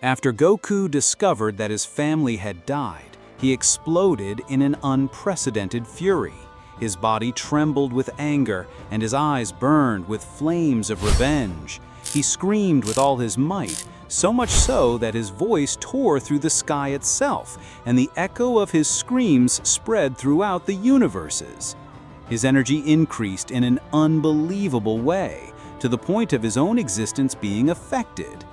After Goku discovered that his family had died, he exploded in an unprecedented fury. His body trembled with anger, and his eyes burned with flames of revenge. He screamed with all his might, so much so that his voice tore through the sky itself, and the echo of his screams spread throughout the universes. His energy increased in an unbelievable way, to the point of his own existence being affected.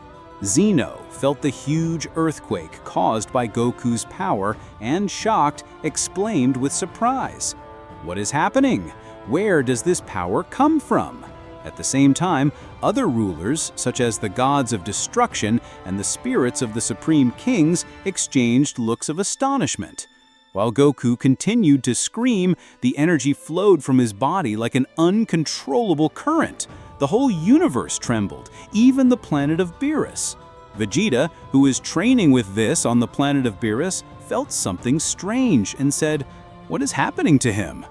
Zeno felt the huge earthquake caused by Goku's power and, shocked, exclaimed with surprise, "What is happening? Where does this power come from?" At the same time, other rulers, such as the gods of destruction and the spirits of the supreme kings, exchanged looks of astonishment. While Goku continued to scream, the energy flowed from his body like an uncontrollable current. The whole universe trembled, even the planet of Beerus. Vegeta, who was training with this on the planet of Beerus, felt something strange and said, "What is happening to him?"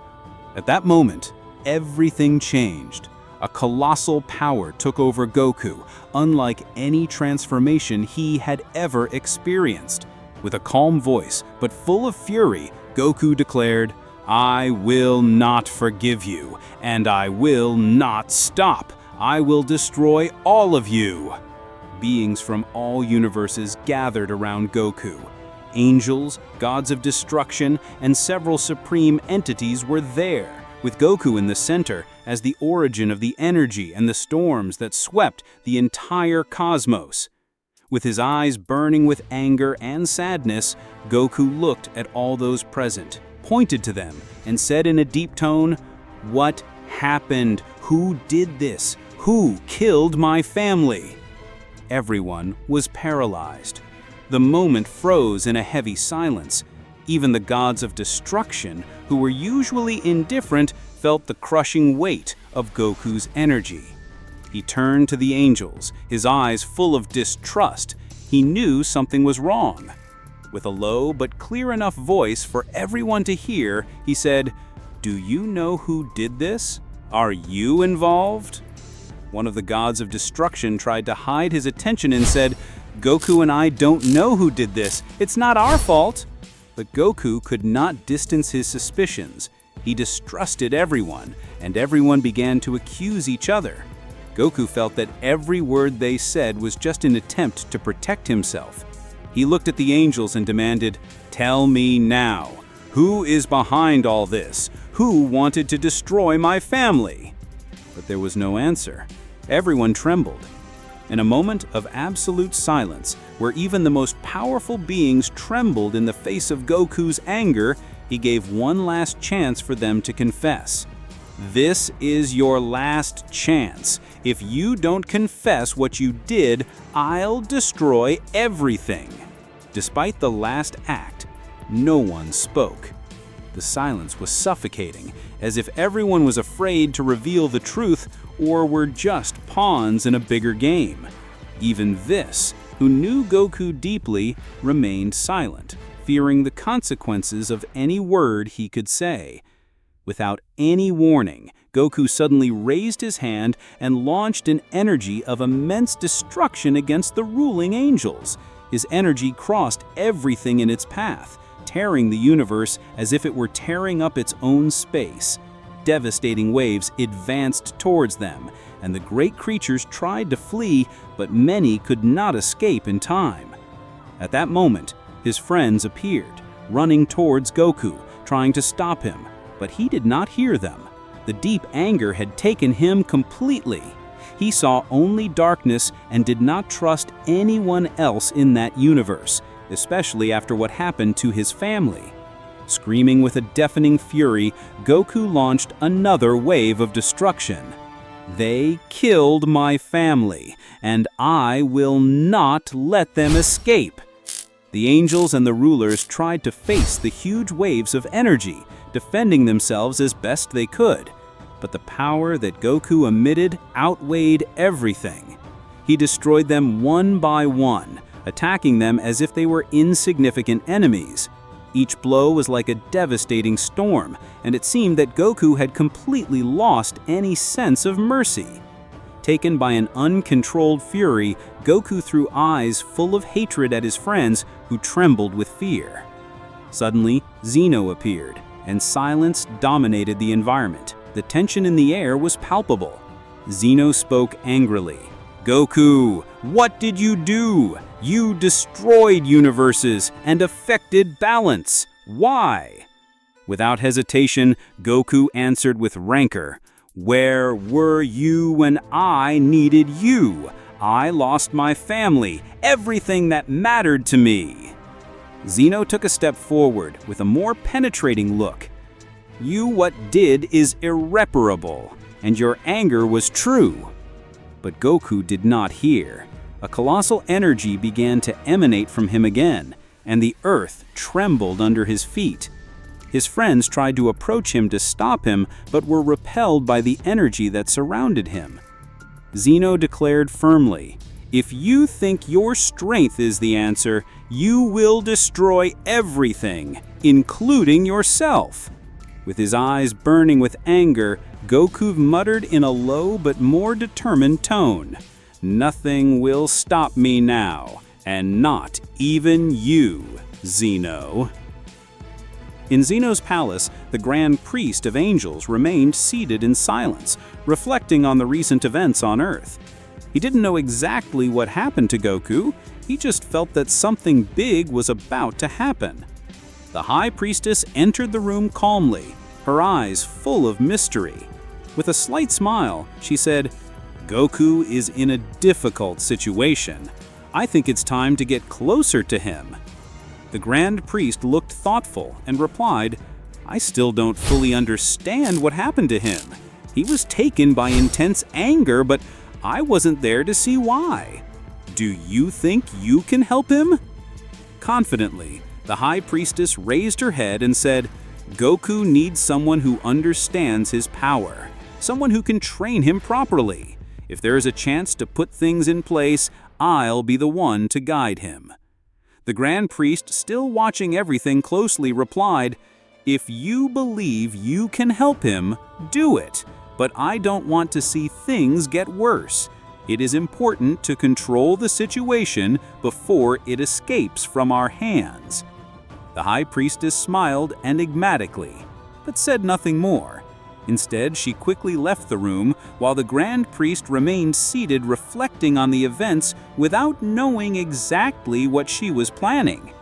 At that moment, everything changed. A colossal power took over Goku, unlike any transformation he had ever experienced. With a calm voice, but full of fury, Goku declared, "I will not forgive you, and I will not stop. I will destroy all of you." Beings from all universes gathered around Goku. Angels, gods of destruction, and several supreme entities were there, with Goku in the center as the origin of the energy and the storms that swept the entire cosmos. With his eyes burning with anger and sadness, Goku looked at all those present, pointed to them, and said in a deep tone, "What happened? Who did this? Who killed my family?" Everyone was paralyzed. The moment froze in a heavy silence. Even the gods of destruction, who were usually indifferent, felt the crushing weight of Goku's energy. He turned to the angels, his eyes full of distrust. He knew something was wrong. With a low but clear enough voice for everyone to hear, he said, "Do you know who did this? Are you involved?" One of the gods of destruction tried to hide his attention and said, "Goku and I don't know who did this. It's not our fault." But Goku could not distance his suspicions. He distrusted everyone, and everyone began to accuse each other. Goku felt that every word they said was just an attempt to protect himself. He looked at the angels and demanded, "Tell me now, who is behind all this? Who wanted to destroy my family?" But there was no answer. Everyone trembled. In a moment of absolute silence, where even the most powerful beings trembled in the face of Goku's anger, he gave one last chance for them to confess. "This is your last chance. If you don't confess what you did, I'll destroy everything." Despite the last act, no one spoke. The silence was suffocating, as if everyone was afraid to reveal the truth or were just pawns in a bigger game. Even Whis, who knew Goku deeply, remained silent, fearing the consequences of any word he could say. Without any warning, Goku suddenly raised his hand and launched an energy of immense destruction against the ruling angels. His energy crossed everything in its path, tearing the universe as if it were tearing up its own space. Devastating waves advanced towards them, and the great creatures tried to flee, but many could not escape in time. At that moment, his friends appeared, running towards Goku, trying to stop him, but he did not hear them. The deep anger had taken him completely. He saw only darkness and did not trust anyone else in that universe, especially after what happened to his family. Screaming with a deafening fury, Goku launched another wave of destruction. "They killed my family, and I will not let them escape." The angels and the rulers tried to face the huge waves of energy, defending themselves as best they could. But the power that Goku emitted outweighed everything. He destroyed them one by one, attacking them as if they were insignificant enemies. Each blow was like a devastating storm, and it seemed that Goku had completely lost any sense of mercy. Taken by an uncontrolled fury, Goku threw eyes full of hatred at his friends who trembled with fear. Suddenly, Zeno appeared, and silence dominated the environment. The tension in the air was palpable. Zeno spoke angrily. "Goku, what did you do? You destroyed universes and affected balance. Why?" Without hesitation, Goku answered with rancor. "Where were you when I needed you? I lost my family, everything that mattered to me." Zeno took a step forward with a more penetrating look. "You what did is irreparable, and your anger was true." But Goku did not hear. A colossal energy began to emanate from him again, and the earth trembled under his feet. His friends tried to approach him to stop him, but were repelled by the energy that surrounded him. Zeno declared firmly, "If you think your strength is the answer, you will destroy everything, including yourself." With his eyes burning with anger, Goku muttered in a low but more determined tone, "Nothing will stop me now, and not even you, Zeno." In Zeno's palace, the Grand Priest of Angels remained seated in silence, reflecting on the recent events on Earth. He didn't know exactly what happened to Goku, he just felt that something big was about to happen. The High Priestess entered the room calmly, her eyes full of mystery. With a slight smile, she said, "Goku is in a difficult situation. I think it's time to get closer to him." The Grand Priest looked thoughtful and replied, "I still don't fully understand what happened to him. He was taken by intense anger, but I wasn't there to see why. Do you think you can help him?" Confidently, the High Priestess raised her head and said, "Goku needs someone who understands his power, someone who can train him properly. If there is a chance to put things in place, I'll be the one to guide him." The Grand Priest, still watching everything closely, replied, "If you believe you can help him, do it. But I don't want to see things get worse. It is important to control the situation before it escapes from our hands." The High Priestess smiled enigmatically, but said nothing more. Instead, she quickly left the room while the Grand Priest remained seated reflecting on the events without knowing exactly what she was planning.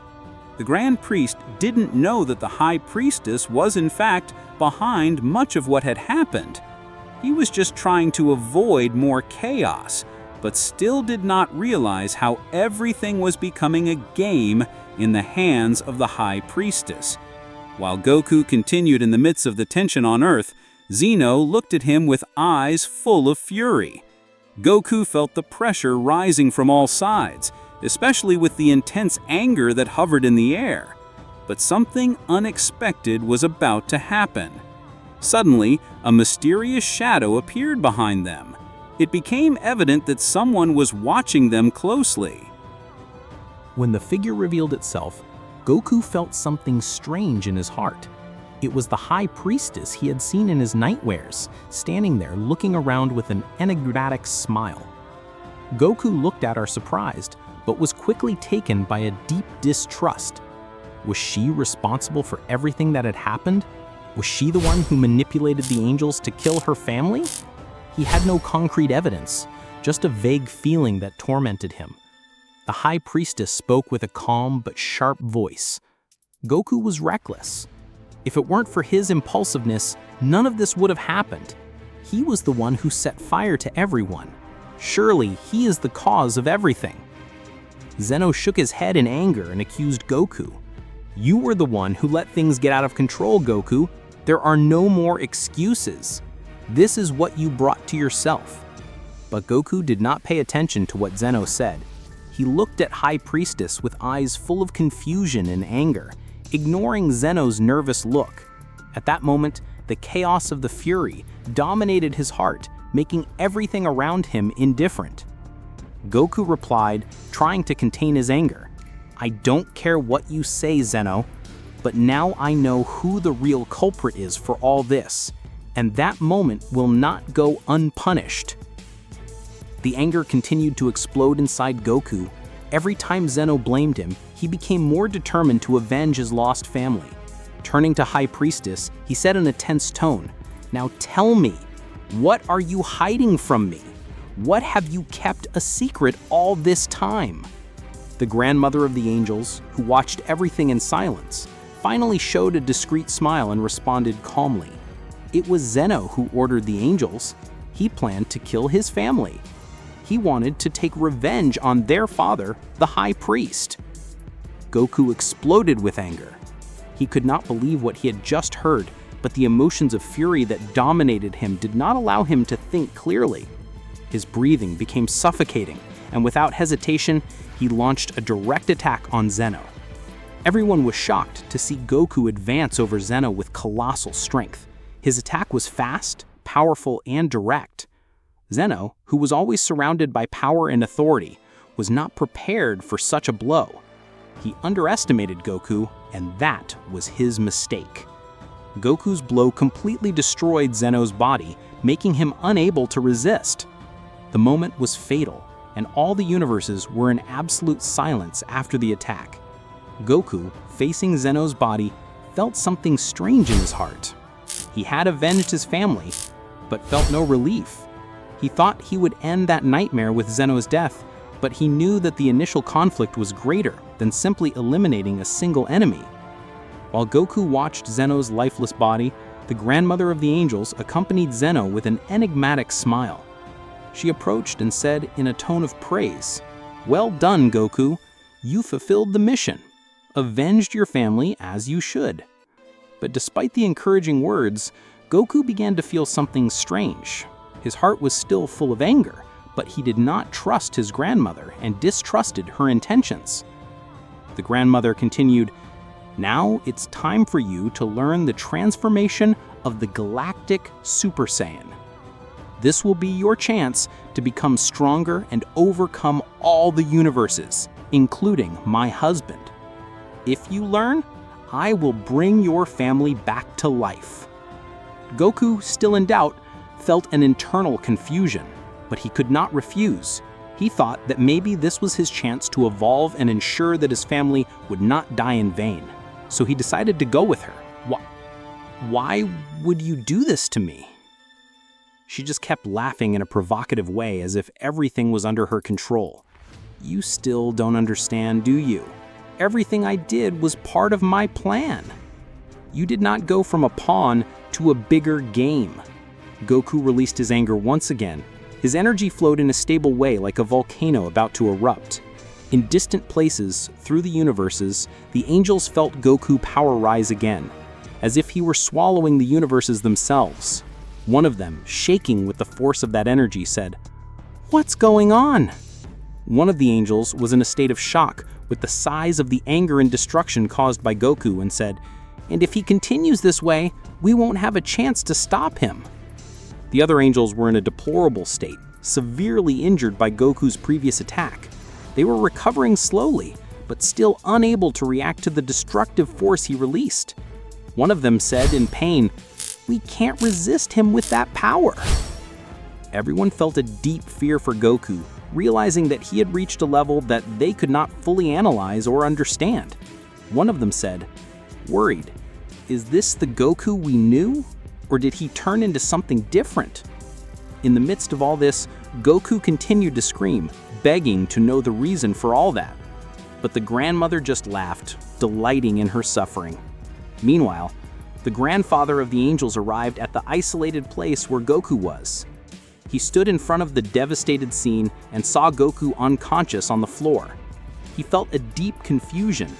The Grand Priest didn't know that the High Priestess was in fact behind much of what had happened. He was just trying to avoid more chaos, but still did not realize how everything was becoming a game in the hands of the High Priestess. While Goku continued in the midst of the tension on Earth, Zeno looked at him with eyes full of fury. Goku felt the pressure rising from all sides, especially with the intense anger that hovered in the air. But something unexpected was about to happen. Suddenly, a mysterious shadow appeared behind them. It became evident that someone was watching them closely. When the figure revealed itself, Goku felt something strange in his heart. It was the High Priestess he had seen in his nightmares, standing there looking around with an enigmatic smile. Goku looked at her surprised, but was quickly taken by a deep distrust. Was she responsible for everything that had happened? Was she the one who manipulated the angels to kill her family? He had no concrete evidence, just a vague feeling that tormented him. The High Priestess spoke with a calm but sharp voice. Goku was reckless. If it weren't for his impulsiveness, none of this would have happened. He was the one who set fire to everyone. Surely he is the cause of everything. Zeno shook his head in anger and accused Goku. "You were the one who let things get out of control, Goku. There are no more excuses. This is what you brought to yourself." But Goku did not pay attention to what Zeno said. He looked at High Priestess with eyes full of confusion and anger, ignoring Zeno's nervous look. At that moment, the chaos of the fury dominated his heart, making everything around him indifferent. Goku replied, trying to contain his anger, "I don't care what you say, Zeno, but now I know who the real culprit is for all this, and that moment will not go unpunished." The anger continued to explode inside Goku. Every time Zeno blamed him, he became more determined to avenge his lost family. Turning to High Priestess, he said in a tense tone, "Now tell me, what are you hiding from me? What have you kept a secret all this time?" The grandmother of the angels, who watched everything in silence, finally showed a discreet smile and responded calmly. It was Zeno who ordered the angels. He planned to kill his family. He wanted to take revenge on their father, the High Priest. Goku exploded with anger. He could not believe what he had just heard, but the emotions of fury that dominated him did not allow him to think clearly. His breathing became suffocating, and without hesitation, he launched a direct attack on Zeno. Everyone was shocked to see Goku advance over Zeno with colossal strength. His attack was fast, powerful, and direct. Zeno, who was always surrounded by power and authority, was not prepared for such a blow. He underestimated Goku, and that was his mistake. Goku's blow completely destroyed Zeno's body, making him unable to resist. The moment was fatal, and all the universes were in absolute silence after the attack. Goku, facing Zeno's body, felt something strange in his heart. He had avenged his family, but felt no relief. He thought he would end that nightmare with Zeno's death, but he knew that the initial conflict was greater than simply eliminating a single enemy. While Goku watched Zeno's lifeless body, the grandmother of the angels accompanied Zeno with an enigmatic smile. She approached and said in a tone of praise, "Well done, Goku. You fulfilled the mission. Avenged your family as you should." But despite the encouraging words, Goku began to feel something strange. His heart was still full of anger, but he did not trust his grandmother and distrusted her intentions. The grandmother continued, "Now it's time for you to learn the transformation of the galactic Super Saiyan. This will be your chance to become stronger and overcome all the universes, including my husband. If you learn, I will bring your family back to life." Goku, still in doubt, felt an internal confusion, but he could not refuse. He thought that maybe this was his chance to evolve and ensure that his family would not die in vain. So he decided to go with her. Why would you do this to me?" She just kept laughing in a provocative way as if everything was under her control. "You still don't understand, do you? Everything I did was part of my plan. You did not go from a pawn to a bigger game." Goku released his anger once again. His energy flowed in a stable way like a volcano about to erupt. In distant places, through the universes, the angels felt Goku power rise again, as if he were swallowing the universes themselves. One of them, shaking with the force of that energy, said, "What's going on?" One of the angels was in a state of shock with the size of the anger and destruction caused by Goku and said, "And if he continues this way, we won't have a chance to stop him." The other angels were in a deplorable state, severely injured by Goku's previous attack. They were recovering slowly, but still unable to react to the destructive force he released. One of them said in pain, "We can't resist him with that power." Everyone felt a deep fear for Goku, realizing that he had reached a level that they could not fully analyze or understand. One of them said, worried, "Is this the Goku we knew? Or did he turn into something different?" In the midst of all this, Goku continued to scream, begging to know the reason for all that. But the grandmother just laughed, delighting in her suffering. Meanwhile, the grandfather of the angels arrived at the isolated place where Goku was. He stood in front of the devastated scene and saw Goku unconscious on the floor. He felt a deep confusion,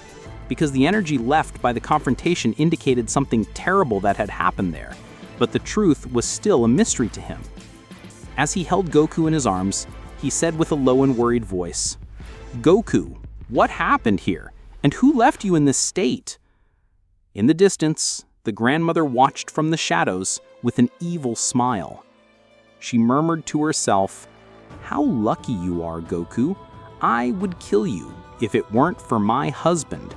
because the energy left by the confrontation indicated something terrible that had happened there, but the truth was still a mystery to him. As he held Goku in his arms, he said with a low and worried voice, "Goku, what happened here, and who left you in this state?" In the distance, the grandmother watched from the shadows with an evil smile. She murmured to herself, "How lucky you are, Goku. I would kill you if it weren't for my husband."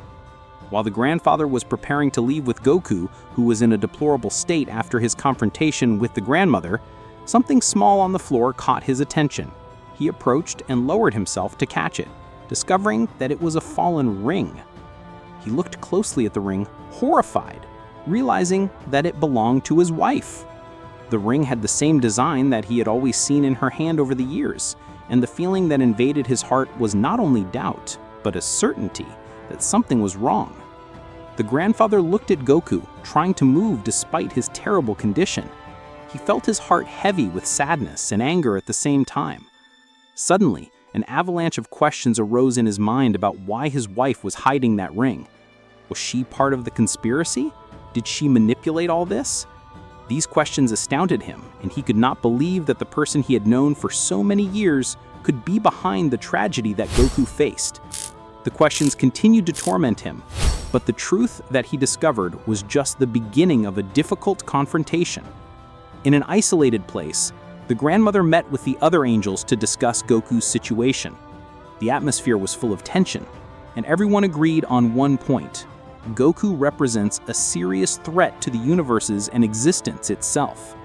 While the grandfather was preparing to leave with Goku, who was in a deplorable state after his confrontation with the grandmother, something small on the floor caught his attention. he approached and lowered himself to catch it, discovering that it was a fallen ring. He looked closely at the ring, horrified, realizing that it belonged to his wife. The ring had the same design that he had always seen in her hand over the years, and the feeling that invaded his heart was not only doubt, but a certainty that something was wrong. The grandfather looked at Goku, trying to move despite his terrible condition. He felt his heart heavy with sadness and anger at the same time. Suddenly, an avalanche of questions arose in his mind about why his wife was hiding that ring. Was she part of the conspiracy? Did she manipulate all this? These questions astounded him, and he could not believe that the person he had known for so many years could be behind the tragedy that Goku faced. The questions continued to torment him, but the truth that he discovered was just the beginning of a difficult confrontation. In an isolated place, the grandmother met with the other angels to discuss Goku's situation. The atmosphere was full of tension, and everyone agreed on one point. Goku represents a serious threat to the universes and existence itself.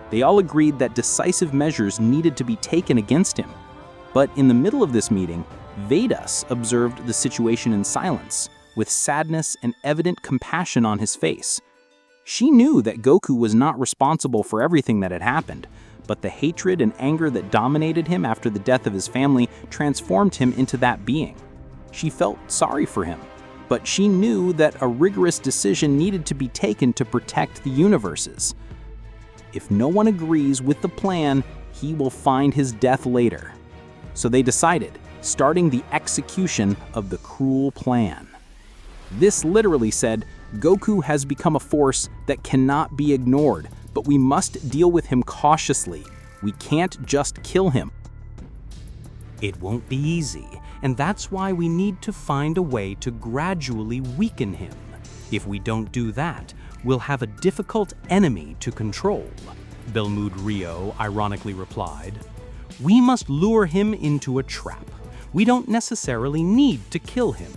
They all agreed that decisive measures needed to be taken against him. But in the middle of this meeting, Vedas observed the situation in silence, with sadness and evident compassion on his face. She knew that Goku was not responsible for everything that had happened, but the hatred and anger that dominated him after the death of his family transformed him into that being. She felt sorry for him, but she knew that a rigorous decision needed to be taken to protect the universes. If no one agrees with the plan, he will find his death later. So they decided, starting the execution of the cruel plan. This literally said, Goku has become a force that cannot be ignored, but we must deal with him cautiously. We can't just kill him. It won't be easy, and that's why we need to find a way to gradually weaken him. If we don't do that, we'll have a difficult enemy to control, Belmood Rio ironically replied. We must lure him into a trap. We don't necessarily need to kill him.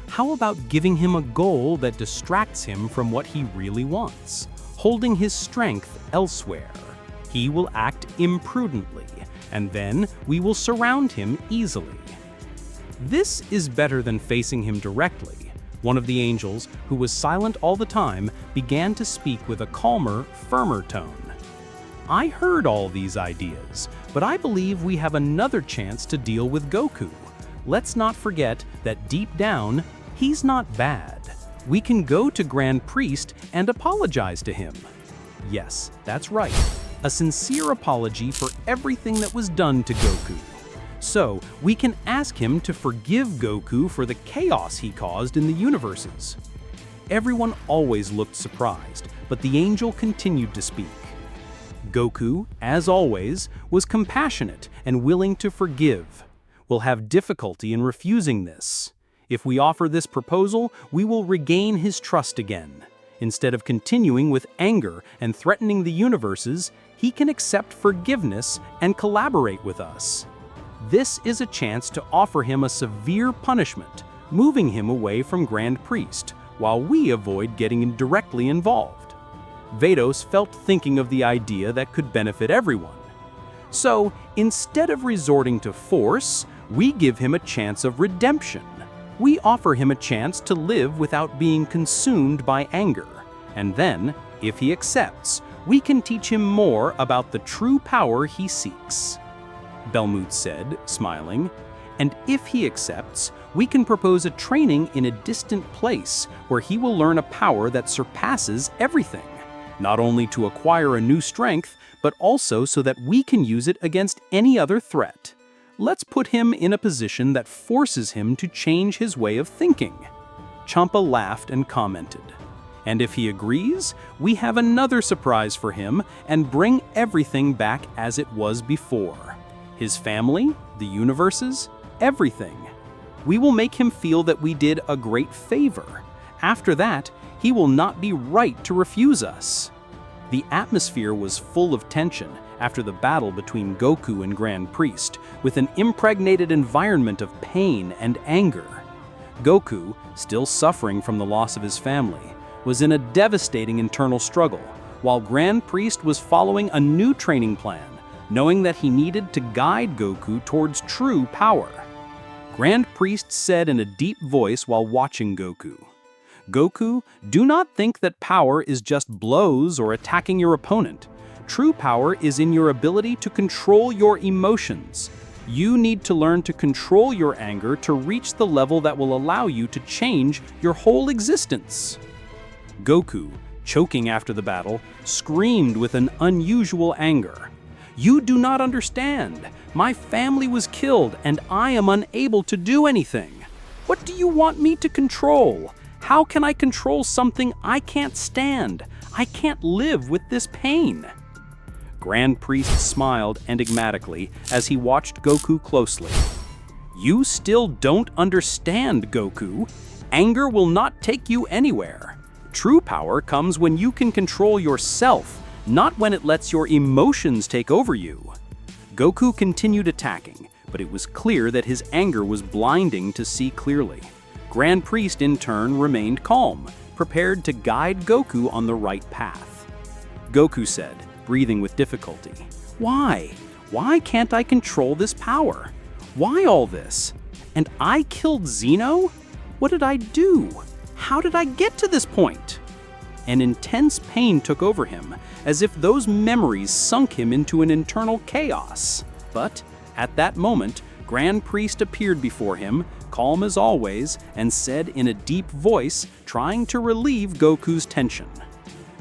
How about giving him a goal that distracts him from what he really wants, holding his strength elsewhere? He will act imprudently, and then we will surround him easily. This is better than facing him directly. One of the angels, who was silent all the time, began to speak with a calmer, firmer tone. I heard all these ideas, but I believe we have another chance to deal with Goku. Let's not forget that deep down, he's not bad. We can go to Grand Priest and apologize to him. Yes, that's right. A sincere apology for everything that was done to Goku. So, we can ask him to forgive Goku for the chaos he caused in the universes. Everyone always looked surprised, but the angel continued to speak. Goku, as always, was compassionate and willing to forgive. We'll have difficulty in refusing this. If we offer this proposal, we will regain his trust again. Instead of continuing with anger and threatening the universes, he can accept forgiveness and collaborate with us. This is a chance to offer him a severe punishment, moving him away from Grand Priest, while we avoid getting directly involved. Vedos felt thinking of the idea that could benefit everyone. So, instead of resorting to force, we give him a chance of redemption. We offer him a chance to live without being consumed by anger. And then, if he accepts, we can teach him more about the true power he seeks. Belmood said, smiling, and if he accepts, we can propose a training in a distant place where he will learn a power that surpasses everything, not only to acquire a new strength, but also so that we can use it against any other threat. Let's put him in a position that forces him to change his way of thinking. Champa laughed and commented, and if he agrees, we have another surprise for him and bring everything back as it was before. His family, the universes, everything. We will make him feel that we did a great favor. After that, he will not be right to refuse us. The atmosphere was full of tension after the battle between Goku and Grand Priest, with an impregnated environment of pain and anger. Goku, still suffering from the loss of his family, was in a devastating internal struggle, while Grand Priest was following a new training plan, knowing that he needed to guide Goku towards true power. Grand Priest said in a deep voice while watching Goku, "Goku, do not think that power is just blows or attacking your opponent. True power is in your ability to control your emotions. You need to learn to control your anger to reach the level that will allow you to change your whole existence." Goku, choking after the battle, screamed with an unusual anger. "You do not understand. My family was killed and I am unable to do anything. What do you want me to control? How can I control something I can't stand? I can't live with this pain." Grand Priest smiled enigmatically as he watched Goku closely. "You still don't understand, Goku. Anger will not take you anywhere. True power comes when you can control yourself, not when it lets your emotions take over you." Goku continued attacking, but it was clear that his anger was blinding to see clearly. Grand Priest in turn remained calm, prepared to guide Goku on the right path. Goku said, breathing with difficulty, "Why? Why can't I control this power? Why all this? And I killed Zeno? What did I do? How did I get to this point?" An intense pain took over him, as if those memories sunk him into an internal chaos. But at that moment, Grand Priest appeared before him, calm as always, and said in a deep voice, trying to relieve Goku's tension,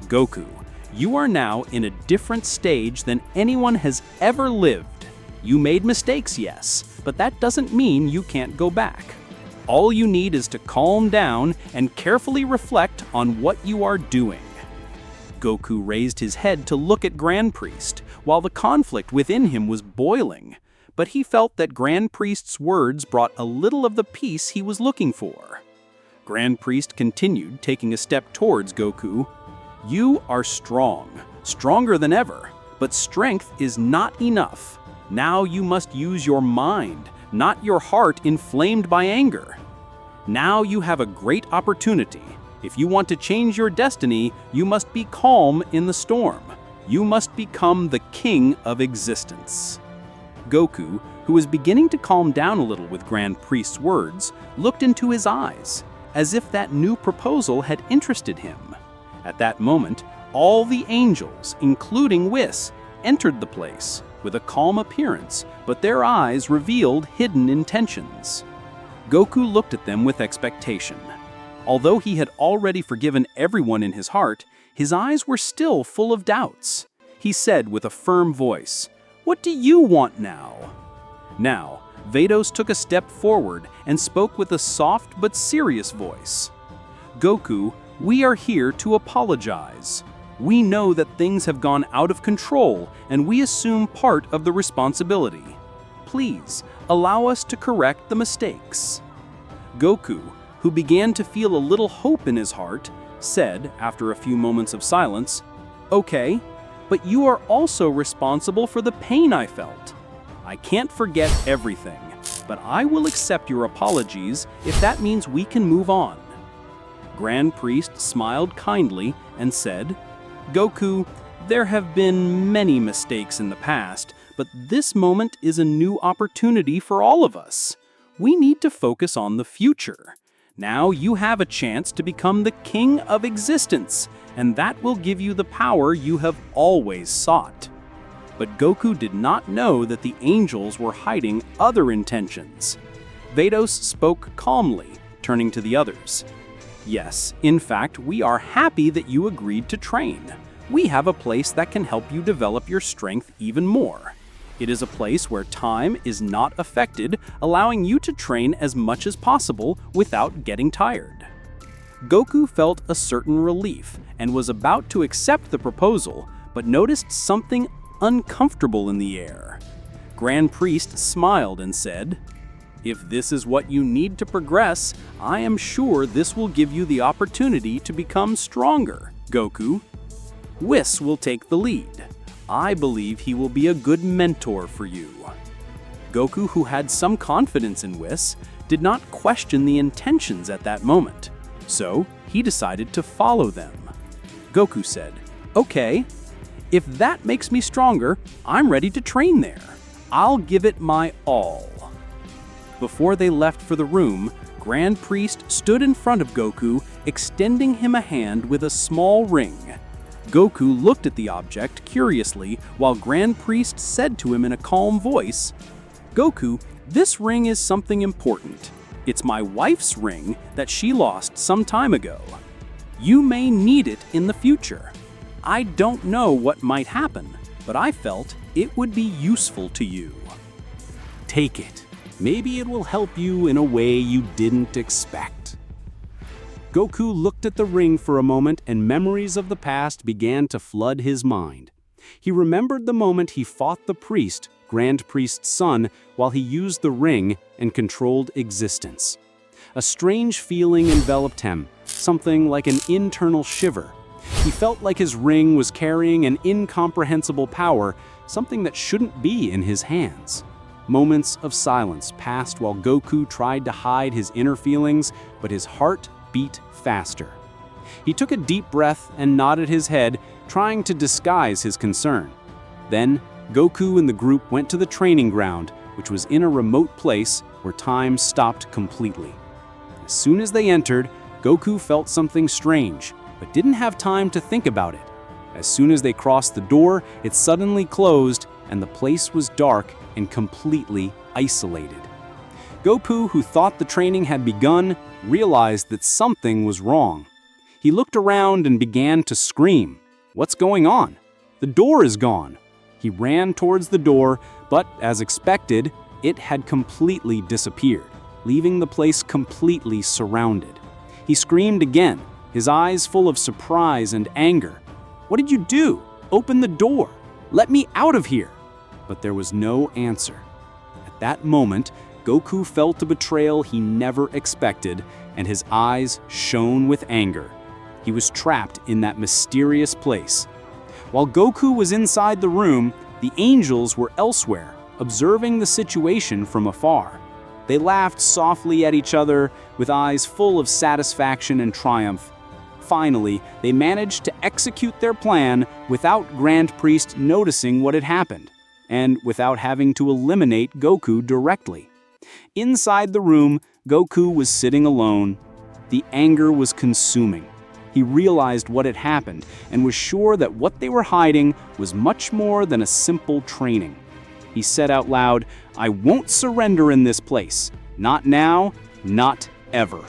"Goku, you are now in a different stage than anyone has ever lived. You made mistakes, yes, but that doesn't mean you can't go back. All you need is to calm down and carefully reflect on what you are doing." Goku raised his head to look at Grand Priest, while the conflict within him was boiling, but he felt that Grand Priest's words brought a little of the peace he was looking for. Grand Priest continued, taking a step towards Goku. "You are strong, stronger than ever, but strength is not enough. Now you must use your mind, not your heart inflamed by anger. Now you have a great opportunity. If you want to change your destiny, you must be calm in the storm. You must become the king of existence." Goku, who was beginning to calm down a little with Grand Priest's words, looked into his eyes, as if that new proposal had interested him. At that moment, all the angels, including Whis, entered the place with a calm appearance, but their eyes revealed hidden intentions. Goku looked at them with expectation. Although he had already forgiven everyone in his heart, his eyes were still full of doubts. He said with a firm voice, "What do you want now?" Now, Vados took a step forward and spoke with a soft but serious voice. "Goku, we are here to apologize. We know that things have gone out of control and we assume part of the responsibility. Please, allow us to correct the mistakes." Goku, who began to feel a little hope in his heart, said, after a few moments of silence, "Okay, but you are also responsible for the pain I felt. I can't forget everything, but I will accept your apologies if that means we can move on." Grand Priest smiled kindly and said, "Goku, there have been many mistakes in the past, but this moment is a new opportunity for all of us. We need to focus on the future. Now you have a chance to become the king of existence, and that will give you the power you have always sought." But Goku did not know that the angels were hiding other intentions. Vados spoke calmly, turning to the others. "Yes, in fact, we are happy that you agreed to train. We have a place that can help you develop your strength even more. It is a place where time is not affected, allowing you to train as much as possible without getting tired." Goku felt a certain relief and was about to accept the proposal, but noticed something uncomfortable in the air. Grand Priest smiled and said, "If this is what you need to progress, I am sure this will give you the opportunity to become stronger, Goku. Whis will take the lead. I believe he will be a good mentor for you." Goku, who had some confidence in Whis, did not question the intentions at that moment, so he decided to follow them. Goku said, "Okay, If that makes me stronger, I'm ready to train there. I'll give it my all." Before they left for the room, Grand Priest stood in front of Goku, extending him a hand with a small ring. Goku looked at the object curiously while Grand Priest said to him in a calm voice, "Goku, this ring is something important. It's my wife's ring that she lost some time ago. You may need it in the future. I don't know what might happen, but I felt it would be useful to you. Take it. Maybe it will help you in a way you didn't expect." Goku looked at the ring for a moment and memories of the past began to flood his mind. He remembered the moment he fought the priest, Grand Priest's son, while he used the ring and controlled existence. A strange feeling enveloped him, something like an internal shiver. He felt like his ring was carrying an incomprehensible power, something that shouldn't be in his hands. Moments of silence passed while Goku tried to hide his inner feelings, but his heart beat faster. He took a deep breath and nodded his head, trying to disguise his concern. Then, Goku and the group went to the training ground, which was in a remote place where time stopped completely. As soon as they entered, Goku felt something strange, but didn't have time to think about it. As soon as they crossed the door, it suddenly closed, and the place was dark and completely isolated. Goku, who thought the training had begun, realized that something was wrong. He looked around and began to scream. "What's going on? The door is gone!" He ran towards the door, but as expected, it had completely disappeared, leaving the place completely surrounded. He screamed again, his eyes full of surprise and anger. "What did you do? Open the door! Let me out of here!" But there was no answer. At that moment, Goku felt a betrayal he never expected, and his eyes shone with anger. He was trapped in that mysterious place. While Goku was inside the room, the angels were elsewhere, observing the situation from afar. They laughed softly at each other, with eyes full of satisfaction and triumph. Finally, they managed to execute their plan without Grand Priest noticing what had happened, and without having to eliminate Goku directly. Inside the room, Goku was sitting alone. The anger was consuming. He realized what had happened and was sure that what they were hiding was much more than a simple training. He said out loud, "I won't surrender in this place. Not now, not ever."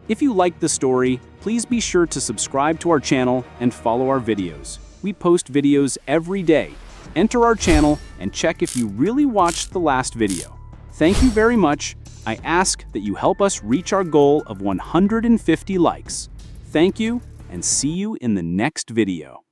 If you liked the story, please be sure to subscribe to our channel and follow our videos. We post videos every day. Enter our channel and check if you really watched the last video. Thank you very much. I ask that you help us reach our goal of 150 likes. Thank you, and see you in the next video.